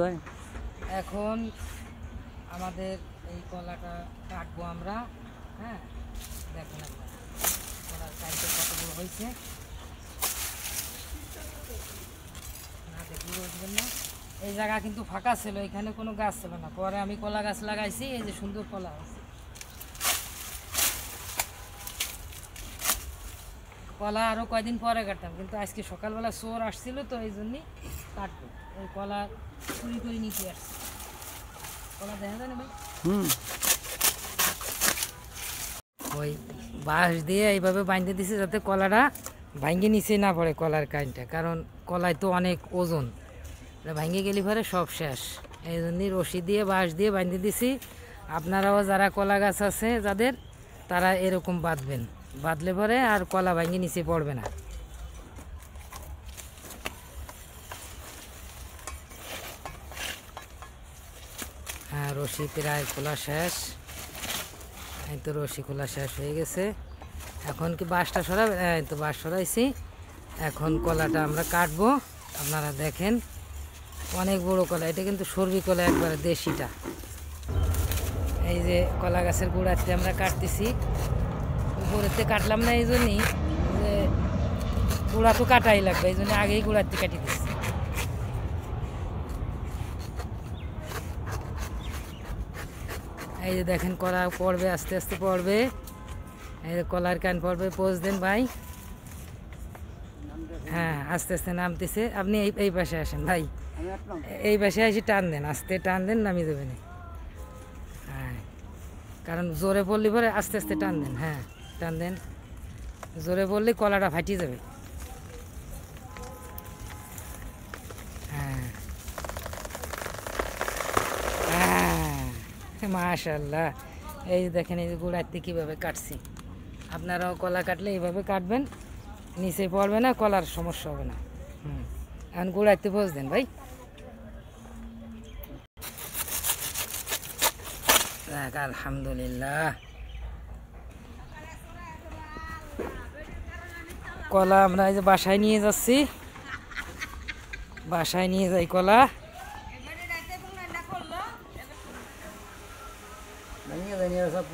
ভাই এখন আমাদের এই কলাটা কাটবো আমরা। হ্যাঁ, দেখেন আপনারা কলার সাইজে কতগুলো হয়েছে, না দেখলে বুঝবেন না। এই জায়গা কিন্তু ফাঁকা ছিল, এখানে কোনো গাছ ছিল না, পরে আমি কলা গাছ লাগাইছি, এই যে সুন্দর কলা আছে। কলা আরও কয়দিন পরে কাটতাম, কিন্তু আজকে সকালবেলা চোর আসছিল তো এই জন্যই কাটবো। এই কলা চুরি করে নিতে আসছে। কলা দেখা যায় না ভাই? ওই বাঁশ দিয়ে এইভাবে বাঁধতে দিছে যাতে কলাটা ভাঙ্গে নিচে না পড়ে, কলার কাইনটা, কারণ কলায় তো অনেক ওজন, ভাঙ্গে গেলে পরে সব শেষ। এই জন্যই রশি দিয়ে বাঁশ দিয়ে বাঁধতে দিছি। আপনারাও যারা কলা গাছ আছে যাদের, তারা এরকম বাঁধবেন, বাঁধলে পরে আর কলা ভাঙ্গে নিচে পড়বে না। হ্যাঁ, রশি প্রায় খোলা শেষ। এই তো রশি খোলা শেষ হয়ে গেছে। এখন কি বাঁশটা সরাবে? এই তো বাঁশ সরাইছি। এখন কলাটা আমরা কাটবো। আপনারা দেখেন অনেক বড় কলা, এটা কিন্তু সর্বি কলা, একবারে দেশিটা। এই যে কলা গাছের গোড়াতে আমরা কাটতেছি, উপরেতে কাটলাম না এই জন্যই যে গোড়া তো কাটাই লাগবে, এই জন্য আগেই গোড়াতে কাটি দিচ্ছি। এই যে দেখেন কলা পড়বে, আস্তে আস্তে পড়বে। এই যে কলার কান পড়বে, পোজ দেন ভাই। হ্যাঁ, আস্তে আস্তে নামতেছে। আপনি এই পাশে আসেন ভাই, এই পাশে এসে টান দেন, আস্তে টান দেন, নামিয়ে দেবেন। হ্যাঁ, কারণ জোরে পড়লে পরে আস্তে আস্তে টান দেন। হ্যাঁ, টান দেন, জোরে পড়লে কলাটা ফাটিয়ে যাবে। হ্যাঁ হ্যাঁ, মাশাল্লাহ। এই যে দেখেন এই যে গোড়াতে কীভাবে কাটছি। আপনারাও কলা কাটলে এইভাবে কাটবেন, নিচে পড়বে না, কলার সমস্যা হবে না। এখন গোড়াতে পোজ দেন ভাই। আলহামদুলিল্লাহ, কলা আমরা এই যে বাসায় নিয়ে যাচ্ছি, বাসায় নিয়ে যাই কলা। জানিয়ে সব